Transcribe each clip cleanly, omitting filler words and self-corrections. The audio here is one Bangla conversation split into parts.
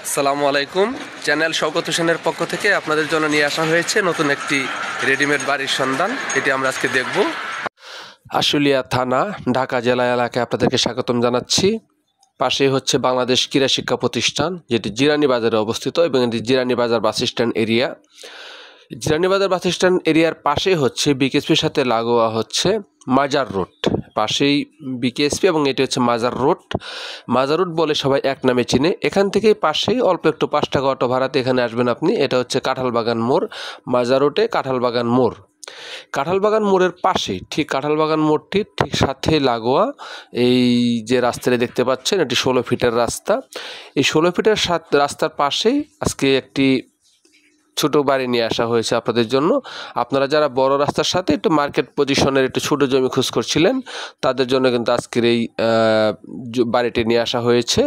আসসালামু আলাইকুম। চ্যানেল শওকত হোসেনের পক্ষ থেকে আপনাদের জন্য নিয়ে আসা হয়েছে নতুন একটি রেডিমেড বাড়ির সন্ধান। এটি আমরা আজকে দেখব। আশুলিয়া থানা, ঢাকা জেলা এলাকায় আপনাদেরকে স্বাগতম জানাচ্ছি। পাশেই হচ্ছে বাংলাদেশ ক্রীড়া শিক্ষা প্রতিষ্ঠান, যেটি জিরানী বাজারে অবস্থিত, এবং এটি জিরানী বাজার বাস স্ট্যান্ড এরিয়া। জিরানী বাজার বাস স্ট্যান্ড এরিয়ার পাশেই হচ্ছে বিকেএসপির সাথে লাগোয়া হচ্ছে মাজার রোড। পাশেই বিকেএসপি এবং এটি হচ্ছে মাজার রোড। মাজার রোড বলে সবাই এক নামে চিনে। এখান থেকেই পাশেই অল্প একটু 5 টাকা অটো ভাড়াতে এখানে আসবেন আপনি। এটা হচ্ছে কাঁঠালবাগান মোড়, মাজার রোডে কাঁঠালবাগান মোড়। কাঁঠালবাগান মোড়ের পাশেই, ঠিক কাঁঠালবাগান মোড়টির ঠিক সাথে লাগোয়া এই যে রাস্তাটি দেখতে পাচ্ছেন, এটি 16 ফিটের রাস্তা। এই 16 ফিটের রাস্তার পাশেই আজকে একটি ছোট বাড়ি নিয়ে আসা হয়েছে আপনাদের জন্য। আপনারা যারা বড় রাস্তার সাথে একটু মার্কেট পজিশনের একটু ছোট জমি খোঁজ করছিলেন, তাদের জন্য কিন্তু আজকের এই বাড়িটি নিয়ে আসা হয়েছে।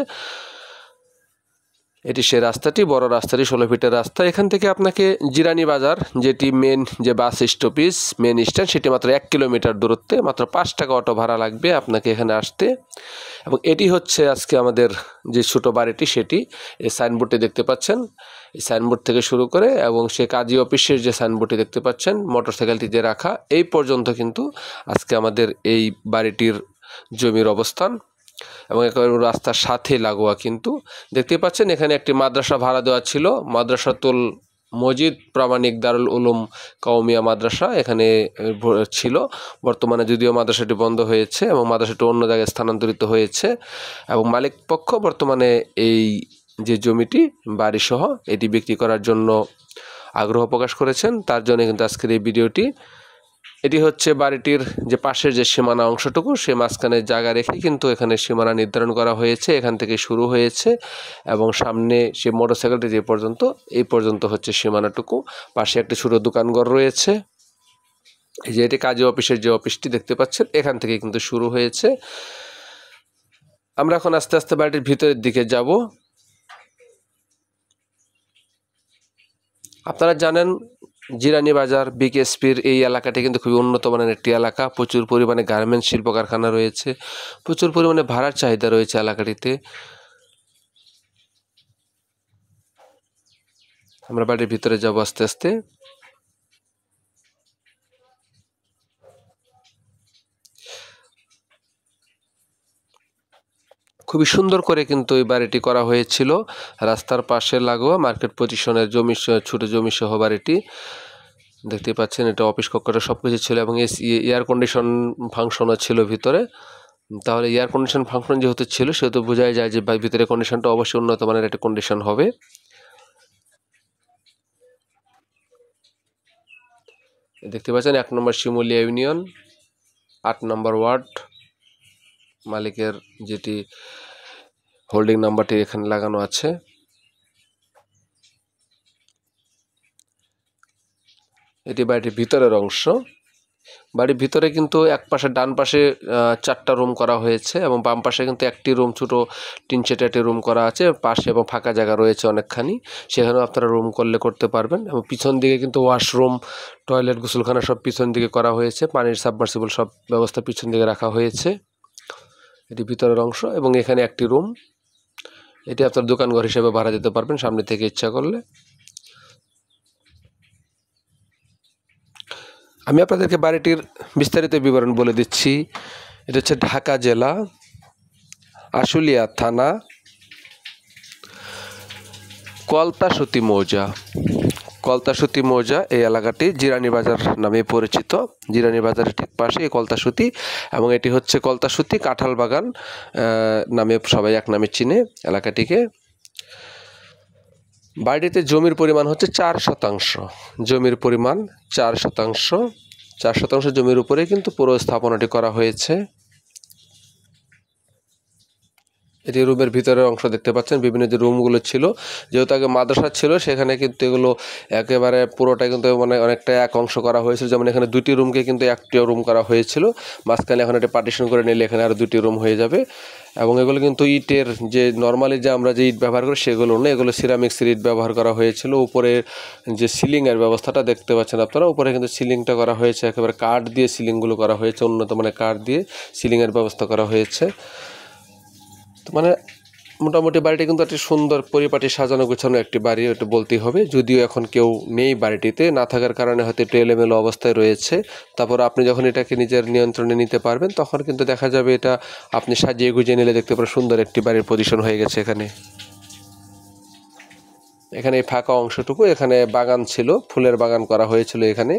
এটি সে রাস্তাটি, বড় রাস্তাটি, 16 ফিটের রাস্তা। এখান থেকে আপনাকে জিরানী বাজার, যেটি মেন যে বাস স্টপেজ, মেন স্ট্যান্ড, সেটি মাত্র 1 কিলোমিটার দূরত্বে। মাত্র 5 টাকা অটো ভাড়া লাগবে আপনাকে এখানে আসতে। এবং এটি হচ্ছে আজকে আমাদের যে ছোটো বাড়িটি, সেটি এই সাইনবোর্ডটি দেখতে পাচ্ছেন। এই সাইনবোর্ড থেকে শুরু করে এবং সে কাজী অফিসের যে সাইনবোর্ডটি দেখতে পাচ্ছেন, মোটরসাইকেলটি যে রাখা, এই পর্যন্ত কিন্তু আজকে আমাদের এই বাড়িটির জমির অবস্থান। এবং একেবারে রাস্তার সাথে লাগোয়া কিন্তু দেখতে পাচ্ছেন। এখানে একটি মাদ্রাসা ভাড়া দেওয়া ছিল, মাদ্রাসাতুল মজিদ প্রামাণিক দারুল উলুম কওমিয়া মাদ্রাসা এখানে ছিল। বর্তমানে যদিও মাদ্রাসাটি বন্ধ হয়েছে এবং মাদ্রাসাটি অন্য জায়গায় স্থানান্তরিত হয়েছে, এবং মালিক পক্ষ বর্তমানে এই যে জমিটি বাড়িসহ এটি বিক্রি করার জন্য আগ্রহ প্রকাশ করেছেন। তার জন্য কিন্তু আজকের এই ভিডিওটি। এটি হচ্ছে বাড়িটির যে পাশের যে সীমানা অংশটুকু, সে মাঝখানে জায়গা রেখে কিন্তু এখানে সীমানা নির্ধারণ করা হয়েছে। এখান থেকে শুরু হয়েছে এবং সামনে সে মোটরসাইকেলটি যে পর্যন্ত, এই পর্যন্ত হচ্ছে সীমানাটুকু। পাশে একটা ছোটো দোকানঘর রয়েছে। এই যে এটি কাজী অফিসের যে অফিসটি দেখতে পাচ্ছেন, এখান থেকে কিন্তু শুরু হয়েছে। আমরা এখন আস্তে আস্তে বাড়িটির ভিতরের দিকে যাব। আপনারা জানেন জিরানী বাজার বিকেএসপির এই এলাকাটি কিন্তু খুবই উন্নত মানের একটি এলাকা। প্রচুর পরিমাণে গার্মেন্টস শিল্প কারখানা রয়েছে, প্রচুর পরিমাণে ভাড়ার চাহিদা রয়েছে এলাকাটিতে। আমরা বাড়ির ভিতরে যাব আস্তে আস্তে। খুবই সুন্দর করে কিন্তু এই বাড়িটি করা হয়েছিল, রাস্তার পাশে লাগোয়া মার্কেট পজিশনের জমি, ছোটো জমি সহ বাড়িটি দেখতে পাচ্ছেন। এটা অফিস কক্ষটা সব কিছু ছিল এবং এয়ার কন্ডিশন ফাংশনও ছিল ভিতরে। তাহলে এয়ার কন্ডিশন ফাংশন যেহেতু ছিল, সেহেতু বোঝাই যায় যে ভিতরে কন্ডিশনটা অবশ্যই উন্নত মানের একটা কন্ডিশন হবে। দেখতে পাচ্ছেন 1 নম্বর শিমুলিয়া ইউনিয়ন, 8 নম্বর ওয়ার্ড। মালিকের যেটি হোল্ডিং নাম্বারটি এখানে লাগানো আছে। এটি বাড়িটির ভিতরের অংশ। বাড়ির ভিতরে কিন্তু এক পাশে, ডান পাশে 4টা রুম করা হয়েছে এবং বাম পাশে কিন্তু একটি রুম, ছোটো টিন সেটের একটি রুম করা আছে পাশে, এবং ফাঁকা জায়গা রয়েছে অনেকখানি, সেখানেও আপনারা রুম করতে পারবেন। এবং পিছন দিকে কিন্তু ওয়াশরুম, টয়লেট, গোসলখানা সব পিছন দিকে করা হয়েছে। পানির সাবমার্সিবল সব ব্যবস্থা পিছন দিকে রাখা হয়েছে। এটি ভিতরের অংশ এবং এখানে একটি রুম। এটি আপনার দোকানঘর হিসেবে ভাড়া দিতে পারবেন সামনে থেকে ইচ্ছা করলে। আমি আপনাদেরকে বাড়িটির বিস্তারিত বিবরণ বলে দিচ্ছি। এটা হচ্ছে ঢাকা জেলা, আশুলিয়া থানা, কলতাসুতি মৌজা। কলতাসুতি মৌজা এই এলাকাটি জিরানী বাজার নামে পরিচিত। জিরানী বাজারের ঠিক পাশে এই কলতাসুতি, এবং এটি হচ্ছে কলতাসুতি কাঁঠালবাগান নামে সবাই এক নামে চিনে এলাকাটিকে। বাড়িটিতে জমির পরিমাণ হচ্ছে 4 শতাংশ। জমির পরিমাণ 4 শতাংশ। 4 শতাংশ জমির উপরে কিন্তু পুরো স্থাপনাটি করা হয়েছে। এটি রুমের ভিতরের অংশ দেখতে পাচ্ছেন। বিভিন্ন যে রুমগুলো ছিল, যেহেতু আগে মাদ্রাসা ছিল, সেখানে কিন্তু এগুলো একেবারে পুরোটাই কিন্তু মানে অনেকটা এক অংশ করা হয়েছিল। যেমন এখানে 2টি রুমকে কিন্তু একটি রুম করা হয়েছিল, মাঝখানে এখন এটা পার্টিশন করে নিলে এখানে আরও 2টি রুম হয়ে যাবে। এবং এগুলো কিন্তু ইটের, যে নর্মালি যে আমরা যে ইট ব্যবহার করি সেগুলো না, এগুলো সিরামিক্সের ইট ব্যবহার করা হয়েছিল। উপরে যে সিলিংয়ের ব্যবস্থাটা দেখতে পাচ্ছেন আপনারা, উপরে কিন্তু সিলিংটা করা হয়েছে একেবারে কাঠ দিয়ে, সিলিংগুলো করা হয়েছে উন্নত মানের কাঠ দিয়ে সিলিংয়ের ব্যবস্থা করা হয়েছে। মানে মোটামুটি বাড়িটি কিন্তু একটি সুন্দর পরিপাটি সাজানো গোছানো একটি বাড়ি, এটা বলতেই হবে। যদিও এখন কেউ নেই বাড়িটিতে, না থাকার কারণে হয়তো একটু এলোমেলো অবস্থায় রয়েছে। তারপর আপনি যখন এটাকে নিজের নিয়ন্ত্রণে নিতে পারবেন তখন কিন্তু দেখা যাবে এটা আপনি সাজিয়ে গুজিয়ে নিলে দেখতে পারেন সুন্দর একটি বাড়ির পজিশন হয়ে গেছে। এখানে এই ফাঁকা অংশটুকু, এখানে বাগান ছিল, ফুলের বাগান করা হয়েছিল এখানে।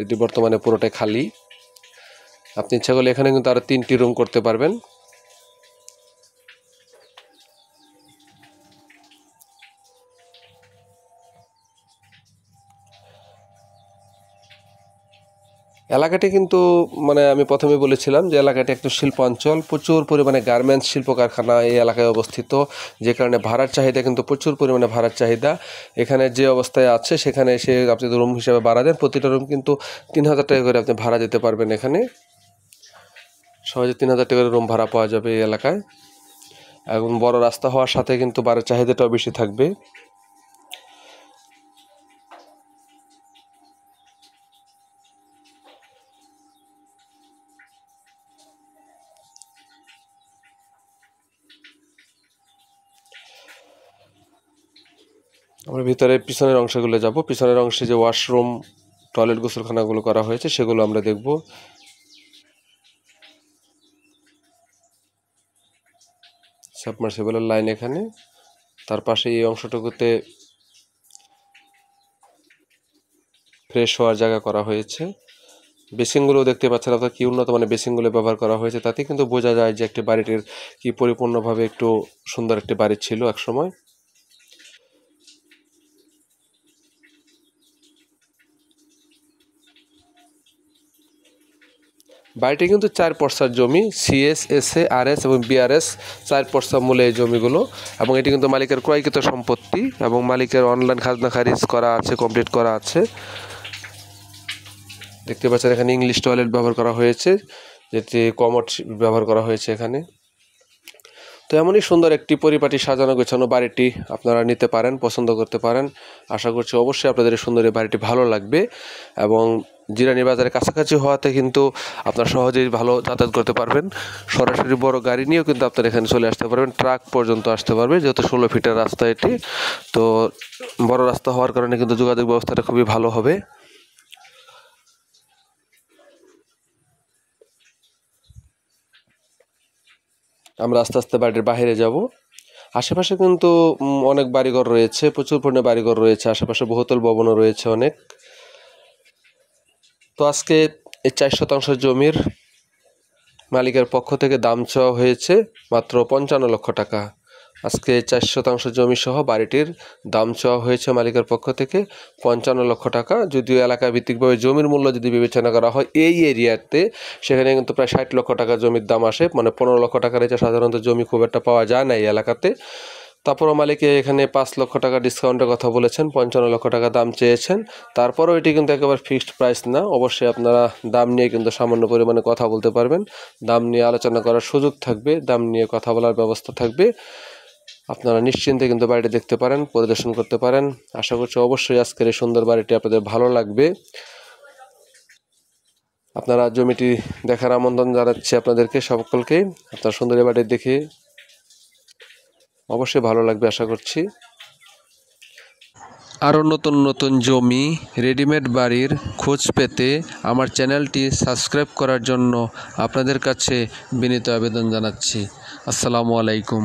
এটি বর্তমানে পুরোটাই খালি। আপনি ইচ্ছা করলে এখানে কিন্তু আরও 3টি রুম করতে পারবেন। এলাকাটি কিন্তু মানে আমি প্রথমে বলেছিলাম যে এলাকাটি একটু শিল্পাঞ্চল, প্রচুর পরিমাণে গার্মেন্টস শিল্প কারখানা এই এলাকায় অবস্থিত, যে কারণে ভাড়ার চাহিদা কিন্তু প্রচুর পরিমাণে ভাড়ার চাহিদা। এখানে যে অবস্থায় আছে সেখানে এসে আপনি রুম হিসাবে ভাড়া দেন, প্রতিটা রুম কিন্তু 3000 টাকা করে আপনি ভাড়া দিতে পারবেন। এখানে সহজে 3000 টাকা করে রুম ভাড়া পাওয়া যাবে এই এলাকায়। এবং বড় রাস্তা হওয়ার সাথে কিন্তু ভাড়ার চাহিদাটাও বেশি থাকবে। আমরা ভিতরে পিছনের অংশগুলো যাব। পিছনের অংশে যে ওয়াশরুম, টয়লেট, গোসলখানাগুলো করা হয়েছে সেগুলো আমরা দেখব। সাবমার্সিবলের লাইন এখানে, তার পাশে এই অংশটুকুতে ফ্রেশ হওয়ার জায়গা করা হয়েছে। বেসিনগুলো দেখতে পাচ্ছেন আপনারা, কি উন্নত মানের বেসিনগুলো ব্যবহার করা হয়েছে। তাতে কিন্তু বোঝা যায় যে একটি বাড়িটির কি পরিপূর্ণভাবে একটু সুন্দর একটি বাড়ি ছিল একসময়। বাড়িটি কিন্তু 4 পর্সার জমি, সিএস, এসএ, আরএস এবং বিআরএস 4 পর্সা মূলে এই জমিগুলো। এবং এটি কিন্তু মালিকের ক্রয়কৃত সম্পত্তি এবং মালিকের অনলাইন খাজনা খারিজ করা আছে, কমপ্লিট করা আছে। দেখতে পাচ্ছেন এখানে ইংলিশ টয়লেট ব্যবহার করা হয়েছে, যেটি কমোড ব্যবহার করা হয়েছে এখানে। তো এমনই সুন্দর একটি পরিপাটি সাজানো গোছানো বাড়িটি আপনারা নিতে পারেন, পছন্দ করতে পারেন। আশা করছি অবশ্যই আপনাদের এই সুন্দর এই বাড়িটি ভালো লাগবে। এবং জিরানী বাজারের কাছাকাছি হওয়াতে কিন্তু আপনারা সহজেই ভালো যাতায়াত করতে পারবেন। সরাসরি বড় গাড়ি নিয়েও কিন্তু আপনারা এখানে চলে আসতে পারবেন, ট্রাক পর্যন্ত আসতে পারবে, যেহেতু 16 ফিটের রাস্তা এটি। তো বড় রাস্তা হওয়ার কারণে কিন্তু যোগাযোগ ব্যবস্থাটা খুবই ভালো হবে। আমরা আস্তে আস্তে বাড়ির বাইরে যাব। আশেপাশে কিন্তু অনেক বাড়িঘর রয়েছে, প্রচুর পরিমাণে বাড়িঘর রয়েছে, আশেপাশে বহুতল ভবনও রয়েছে অনেক। তো আজকে এই 4 শতাংশ জমির মালিকের পক্ষ থেকে দাম চাওয়া হয়েছে মাত্র 55 লক্ষ টাকা। আজকে 4 শতাংশ জমি সহ বাড়িটির দাম চাওয়া হয়েছে মালিকের পক্ষ থেকে 55 লক্ষ টাকা। যদিও এলাকা ভিত্তিকভাবে জমির মূল্য যদি বিবেচনা করা হয় এই এরিয়াতে, সেখানে কিন্তু প্রায় 60 লক্ষ টাকা জমির দাম আসে। মানে 15 লক্ষ টাকার নিচে সাধারণত জমি খুব একটা পাওয়া যায় না এই এলাকাতে। তারপরও মালিকে এখানে 5 লক্ষ টাকা ডিসকাউন্টের কথা বলেছেন, 55 লক্ষ টাকা দাম চেয়েছেন। তারপরও এটি কিন্তু একেবারে ফিক্সড প্রাইস না, অবশ্যই আপনারা দাম নিয়ে কিন্তু সামান্য পরিমাণে কথা বলতে পারবেন, দাম নিয়ে আলোচনা করার সুযোগ থাকবে, দাম নিয়ে কথা বলার ব্যবস্থা থাকবে। আপনারা নিশ্চিন্তে কিন্তু বাড়িটি দেখতে পারেন, পরিদর্শন করতে পারেন। আশা করছি অবশ্যই আজকের এই সুন্দর বাড়িটি আপনাদের ভালো লাগবে। আপনারা জমিটি দেখার আমন্ত্রণ জানাচ্ছি আপনাদেরকে সকলকে। আপনারা সুন্দর এই বাড়ি দেখে অবশ্যই ভালো লাগবে আশা করছি। আরও নতুন নতুন জমি, রেডিমেড বাড়ির খোঁজ পেতে আমার চ্যানেলটি সাবস্ক্রাইব করার জন্য আপনাদের কাছে বিনীত আবেদন জানাচ্ছি। আসসালামু আলাইকুম।